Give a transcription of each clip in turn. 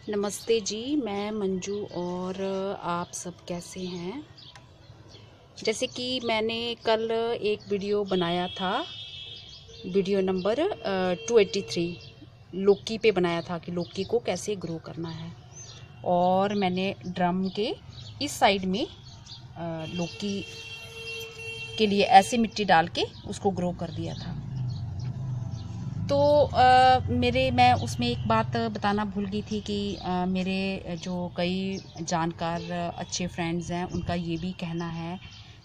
नमस्ते जी, मैं मंजू और आप सब कैसे हैं। जैसे कि मैंने कल एक वीडियो बनाया था, वीडियो नंबर 283 लौकी पे बनाया था कि लौकी को कैसे ग्रो करना है। और मैंने ड्रम के इस साइड में लौकी के लिए ऐसे मिट्टी डाल के उसको ग्रो कर दिया था। तो मैं उसमें एक बात बताना भूल गई थी कि मेरे जो कई जानकार अच्छे फ्रेंड्स हैं उनका ये भी कहना है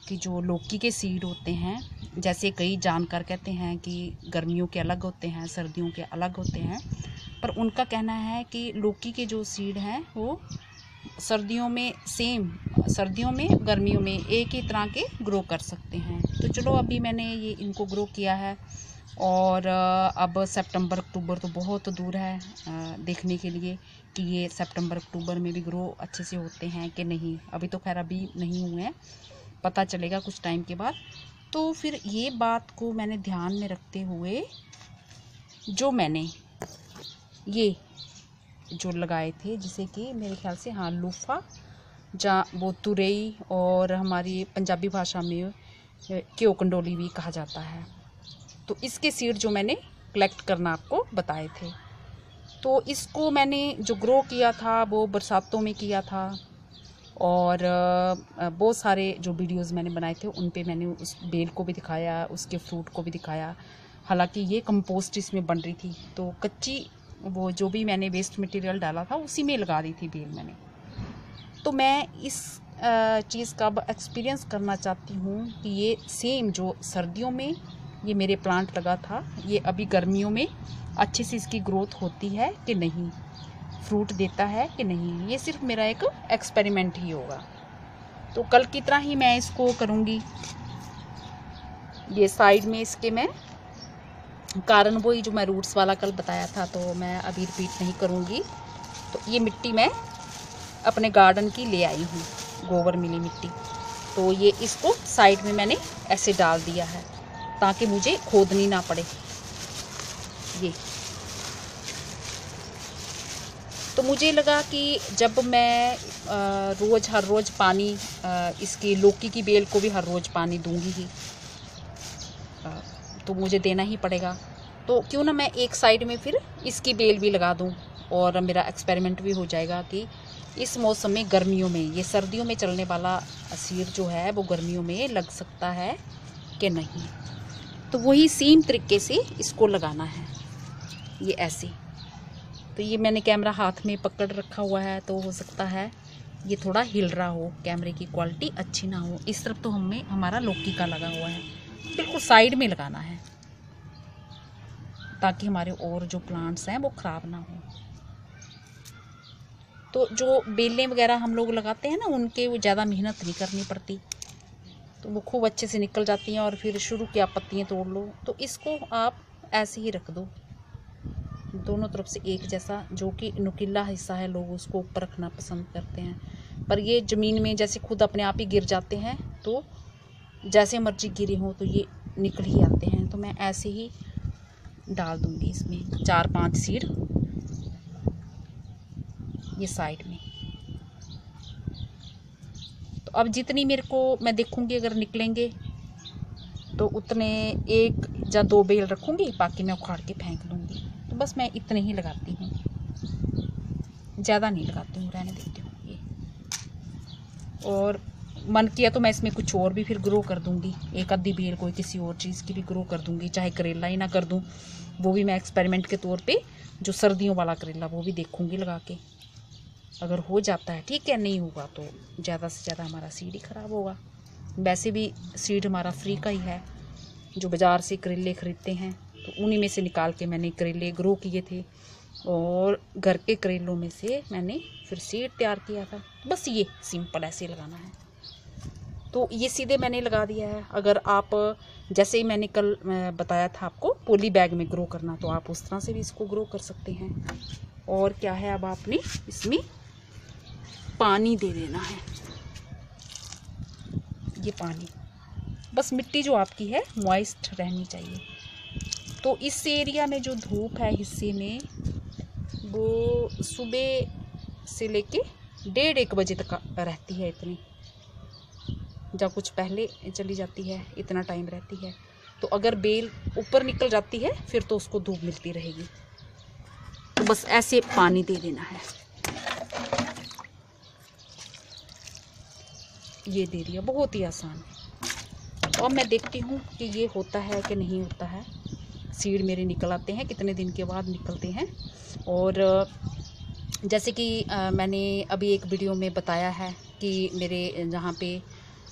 कि जो लौकी के सीड होते हैं, जैसे कई जानकार कहते हैं कि गर्मियों के अलग होते हैं, सर्दियों के अलग होते हैं, पर उनका कहना है कि लौकी के जो सीड हैं वो सर्दियों में सर्दियों में गर्मियों में एक ही तरह के ग्रो कर सकते हैं। तो चलो अभी मैंने ये इनको ग्रो किया है और अब सितंबर अक्टूबर तो बहुत दूर है देखने के लिए कि ये सितंबर अक्टूबर में भी ग्रो अच्छे से होते हैं कि नहीं। अभी तो खैर अभी नहीं हुए हैं, पता चलेगा कुछ टाइम के बाद। तो फिर ये बात को मैंने ध्यान में रखते हुए जो मैंने ये जो लगाए थे, जिसे कि मेरे ख्याल से लूफा जहाँ वो तुरई और हमारी पंजाबी भाषा में क्यों कंडोली भी कहा जाता है। तो इसके सीड जो मैंने कलेक्ट करना आपको बताए थे, तो इसको मैंने जो ग्रो किया था वो बरसातों में किया था। और बहुत सारे जो वीडियोस मैंने बनाए थे उन पे मैंने उस बेल को भी दिखाया, उसके फ्रूट को भी दिखाया। हालांकि ये कंपोस्ट इसमें बन रही थी, तो कच्ची वो जो भी मैंने वेस्ट मटेरियल डाला था उसी में लगा दी थी बेल मैंने। तो मैं इस चीज़ का अब एक्सपीरियंस करना चाहती हूँ कि ये सेम जो सर्दियों में ये मेरे प्लांट लगा था, ये अभी गर्मियों में अच्छे से इसकी ग्रोथ होती है कि नहीं, फ्रूट देता है कि नहीं। ये सिर्फ मेरा एक एक्सपेरिमेंट ही होगा। तो कल की तरह ही मैं इसको करूँगी। ये साइड में इसके मैं कारण वही जो मैं रूट्स वाला कल बताया था, तो मैं अभी रिपीट नहीं करूँगी। तो ये मिट्टी मैं अपने गार्डन की ले आई हूँ, गोबर मिली मिट्टी। तो ये इसको साइड में मैंने ऐसे डाल दिया है ताकि मुझे खोदनी ना पड़े। ये तो मुझे लगा कि जब मैं हर रोज़ पानी इसकी लौकी की बेल को भी हर रोज़ पानी दूंगी ही, तो मुझे देना ही पड़ेगा। तो क्यों ना मैं एक साइड में फिर इसकी बेल भी लगा दूं और मेरा एक्सपेरिमेंट भी हो जाएगा कि इस मौसम में गर्मियों में ये सर्दियों में चलने वाला सीड जो है वो गर्मियों में लग सकता है कि नहीं। तो वही सेम तरीके से इसको लगाना है, ये ऐसे। तो ये मैंने कैमरा हाथ में पकड़ रखा हुआ है, तो हो सकता है ये थोड़ा हिल रहा हो, कैमरे की क्वालिटी अच्छी ना हो। इस तरफ तो हमारा लौकी का लगा हुआ है, बिल्कुल साइड में लगाना है ताकि हमारे और जो प्लांट्स हैं वो ख़राब ना हो। तो जो बेलें वगैरह हम लोग लगाते हैं ना, उनके वो ज़्यादा मेहनत नहीं करनी पड़ती, तो वो खूब अच्छे से निकल जाती हैं। और फिर शुरू की आप पत्तियाँ तोड़ लो, तो इसको आप ऐसे ही रख दो दोनों तरफ से एक जैसा। जो कि नुकीला हिस्सा है लोग उसको ऊपर रखना पसंद करते हैं, पर ये ज़मीन में जैसे खुद अपने आप ही गिर जाते हैं, तो जैसे मर्जी गिरे हों तो ये निकल ही आते हैं। तो मैं ऐसे ही डाल दूँगी इसमें 4-5 सीड ये साइड में। तो अब जितनी मेरे को मैं देखूँगी अगर निकलेंगे तो उतने 1 या 2 बेल रखूँगी, बाकी मैं उखाड़ के फेंक दूँगी। तो बस मैं इतने ही लगाती हूँ, ज़्यादा नहीं लगाती हूँ, रहने देती हूँ ये। और मन किया तो मैं इसमें कुछ और भी फिर ग्रो कर दूँगी, एक आधी बेल कोई किसी और चीज़ की भी ग्रो कर दूँगी, चाहे करेला ही ना कर दूँ, वो भी मैं एक्सपेरिमेंट के तौर पे जो सर्दियों वाला करेला वो भी देखूँगी लगा के। अगर हो जाता है ठीक है, नहीं होगा तो ज़्यादा से ज़्यादा हमारा सीड ही ख़राब होगा। वैसे भी सीड हमारा फ्री का ही है, जो बाज़ार से करेले ख़रीदते हैं तो उन्हीं में से निकाल के मैंने करेले ग्रो किए थे, और घर के करेलों में से मैंने फिर सीड तैयार किया था। बस ये सिंपल ऐसे लगाना है। तो ये सीधे मैंने लगा दिया है। अगर आप जैसे ही मैंने कल बताया था आपको पॉली बैग में ग्रो करना, तो आप उस तरह से भी इसको ग्रो कर सकते हैं। और क्या है, अब आपने इसमें पानी दे देना है, ये पानी बस मिट्टी जो आपकी है मॉइस्ट रहनी चाहिए। तो इस एरिया में जो धूप है हिस्से में, वो सुबह से लेके 1:30 बजे तक रहती है इतनी। जब कुछ पहले चली जाती है इतना टाइम रहती है। तो अगर बेल ऊपर निकल जाती है फिर तो उसको धूप मिलती रहेगी। तो बस ऐसे पानी दे देना है। ये दे दिया, बहुत ही आसान। तो अब मैं देखती हूँ कि ये होता है कि नहीं होता है। सीड मेरे निकल आते हैं, कितने दिन के बाद निकलते हैं। और जैसे कि मैंने अभी एक वीडियो में बताया है कि मेरे जहाँ पे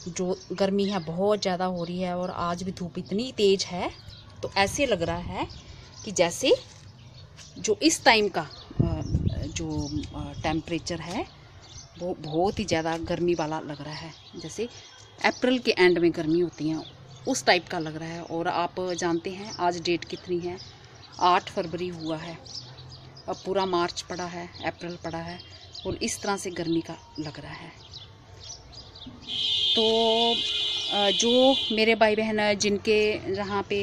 जो गर्मी है बहुत ज़्यादा हो रही है और आज भी धूप इतनी तेज़ है, तो ऐसे लग रहा है कि जैसे जो इस टाइम का जो टेम्परेचर है वो बहुत ही ज़्यादा गर्मी वाला लग रहा है। जैसे अप्रैल के एंड में गर्मी होती है उस टाइप का लग रहा है। और आप जानते हैं आज डेट कितनी है, 8 फरवरी हुआ है। अब पूरा मार्च पड़ा है, अप्रैल पड़ा है और इस तरह से गर्मी का लग रहा है। तो जो मेरे भाई बहन जिनके जहाँ पे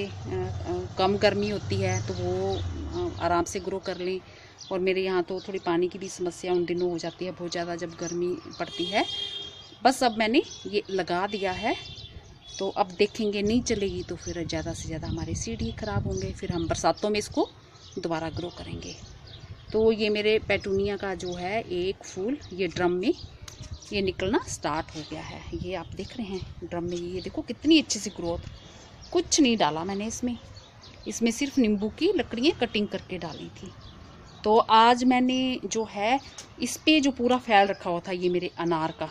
कम गर्मी होती है तो वो आराम से ग्रो कर लें। और मेरे यहाँ तो थोड़ी पानी की भी समस्या उन दिनों हो जाती है बहुत ज़्यादा जब गर्मी पड़ती है। बस अब मैंने ये लगा दिया है, तो अब देखेंगे नहीं चलेगी तो फिर ज़्यादा से ज़्यादा हमारे सीड ही ख़राब होंगे, फिर हम बरसातों में इसको दोबारा ग्रो करेंगे। तो ये मेरे पेटूनिया का जो है एक फूल ये ड्रम में ये निकलना स्टार्ट हो गया है। ये आप देख रहे हैं ड्रम में, ये देखो कितनी अच्छी सी ग्रोथ। कुछ नहीं डाला मैंने इसमें सिर्फ नींबू की लकड़ियाँ कटिंग करके डाली थी। तो आज मैंने जो है इस पे जो पूरा फैल रखा हुआ था, ये मेरे अनार का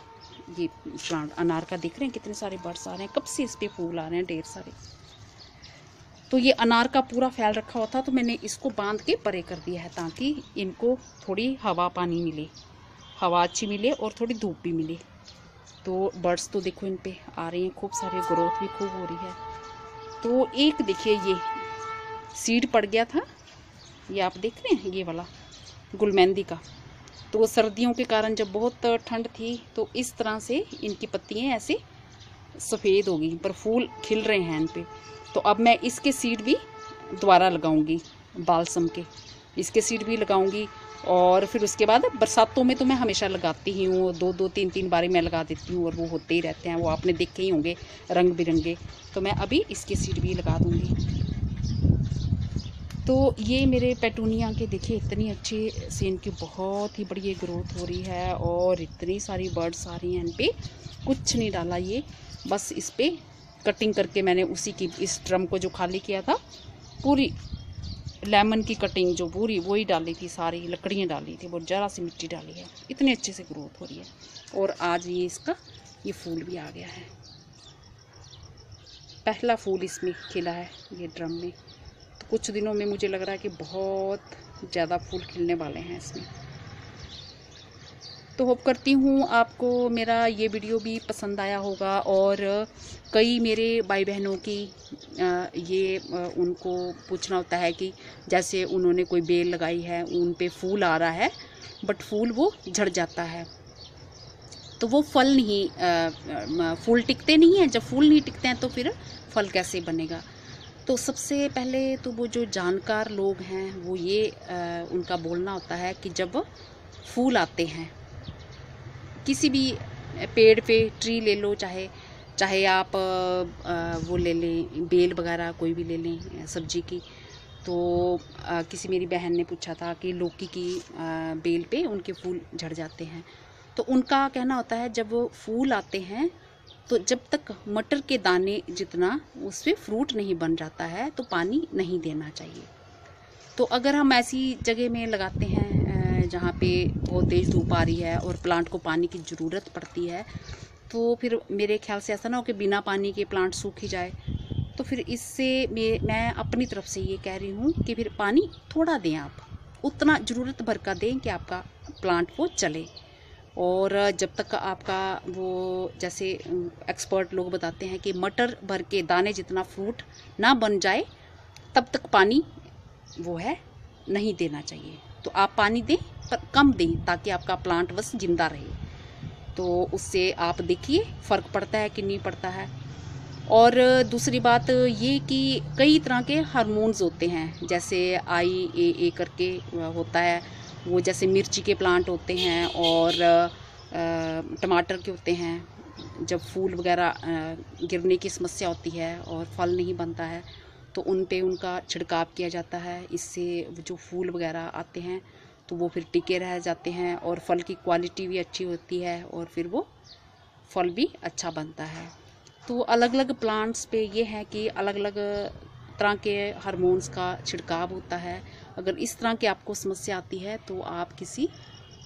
ये प्लांट, अनार का देख रहे हैं कितने सारे बर्ड्स आ रहे हैं, कब से इस पे फूल आ रहे हैं ढेर सारे। तो ये अनार का पूरा फैल रखा हुआ था, तो मैंने इसको बांध के परे कर दिया है ताकि इनको थोड़ी हवा पानी मिले, हवा अच्छी मिले और थोड़ी धूप भी मिले। तो बर्ड्स तो देखो इन पे आ रहे हैं खूब सारे, ग्रोथ भी खूब हो रही है। तो एक देखिए ये सीड पड़ गया था, ये आप देख रहे हैं ये वाला गुलमेंदी का। तो सर्दियों के कारण जब बहुत ठंड थी तो इस तरह से इनकी पत्तियां ऐसे सफ़ेद हो गई, पर फूल खिल रहे हैं इन पे। तो अब मैं इसके सीड भी दोबारा लगाऊंगी, बालसम के इसके सीड भी लगाऊंगी। और फिर उसके बाद बरसातों में तो मैं हमेशा लगाती ही हूँ, 2-2 3-3 बारी मैं लगा देती हूँ और वो होते ही रहते हैं, वो आपने देखे ही होंगे रंग बिरंगे। तो मैं अभी इसके सीड भी लगा दूँगी। तो ये मेरे पेटूनिया के देखिए इतनी अच्छी से इनकी बहुत ही बढ़िया ग्रोथ हो रही है और इतनी सारी बर्ड्स आ रही हैं इन पे। कुछ नहीं डाला, ये बस इस पे कटिंग करके मैंने उसी की, इस ड्रम को जो खाली किया था पूरी लेमन की कटिंग जो पूरी वही डाली थी, सारी लकड़ियाँ डाली थी, बहुत ज़रा सी मिट्टी डाली है, इतने अच्छे से ग्रोथ हो रही है। और आज ये इसका ये फूल भी आ गया है, पहला फूल इसमें खिला है ये ड्रम में। तो कुछ दिनों में मुझे लग रहा है कि बहुत ज़्यादा फूल खिलने वाले हैं इसमें। तो होप करती हूँ आपको मेरा ये वीडियो भी पसंद आया होगा। और कई मेरे भाई बहनों की ये उनको पूछना होता है कि जैसे उन्होंने कोई बेल लगाई है, उन पे फूल आ रहा है बट फूल वो झड़ जाता है, तो वो फल नहीं, फूल टिकते नहीं हैं। जब फूल नहीं टिकते हैं तो फिर फल कैसे बनेगा। तो सबसे पहले तो वो जो जानकार लोग हैं वो ये उनका बोलना होता है कि जब फूल आते हैं किसी भी पेड़ पे, ट्री ले लो, चाहे आप वो ले लें, बेल वगैरह कोई भी ले लें सब्जी की। तो किसी मेरी बहन ने पूछा था कि लौकी की बेल पे उनके फूल झड़ जाते हैं। तो उनका कहना होता है जब फूल आते हैं तो जब तक मटर के दाने जितना उस पर फ्रूट नहीं बन जाता है तो पानी नहीं देना चाहिए। तो अगर हम ऐसी जगह में लगाते हैं जहाँ पे बहुत तेज़ धूप आ रही है और प्लांट को पानी की ज़रूरत पड़ती है, तो फिर मेरे ख्याल से ऐसा ना हो कि बिना पानी के प्लांट सूख ही जाए। तो फिर इससे मैं अपनी तरफ से ये कह रही हूँ कि फिर पानी थोड़ा दें, आप उतना ज़रूरत भर का दें कि आपका प्लांट वो चले। और जब तक आपका वो, जैसे एक्सपर्ट लोग बताते हैं कि मटर भर के दाने जितना फ्रूट ना बन जाए तब तक पानी वो है नहीं देना चाहिए। तो आप पानी दें पर कम दें ताकि आपका प्लांट बस जिंदा रहे। तो उससे आप देखिए फ़र्क पड़ता है कि नहीं पड़ता है। और दूसरी बात ये कि कई तरह के हार्मोन्स होते हैं, जैसे IAA करके होता है, वो जैसे मिर्ची के प्लांट होते हैं और टमाटर के होते हैं, जब फूल वगैरह गिरने की समस्या होती है और फल नहीं बनता है तो उन पे उनका छिड़काव किया जाता है। इससे जो फूल वगैरह आते हैं तो वो फिर टिके रह जाते हैं और फल की क्वालिटी भी अच्छी होती है और फिर वो फल भी अच्छा बनता है। तो अलग अलग प्लांट्स पे ये है कि अलग अलग तरह के हार्मोन्स का छिड़काव होता है। अगर इस तरह की आपको समस्या आती है तो आप किसी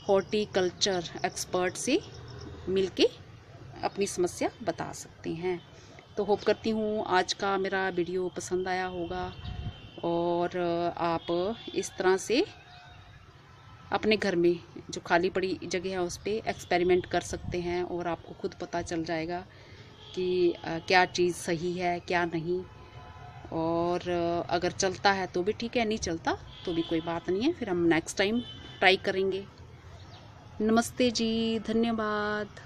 हॉर्टिकल्चर एक्सपर्ट से मिलके अपनी समस्या बता सकते हैं। तो होप करती हूँ आज का मेरा वीडियो पसंद आया होगा और आप इस तरह से अपने घर में जो खाली पड़ी जगह है उस पर एक्सपेरिमेंट कर सकते हैं और आपको खुद पता चल जाएगा कि क्या चीज़ सही है क्या नहीं। और अगर चलता है तो भी ठीक है, नहीं चलता तो भी कोई बात नहीं है, फिर हम नेक्स्ट टाइम ट्राई करेंगे। नमस्ते जी, धन्यवाद।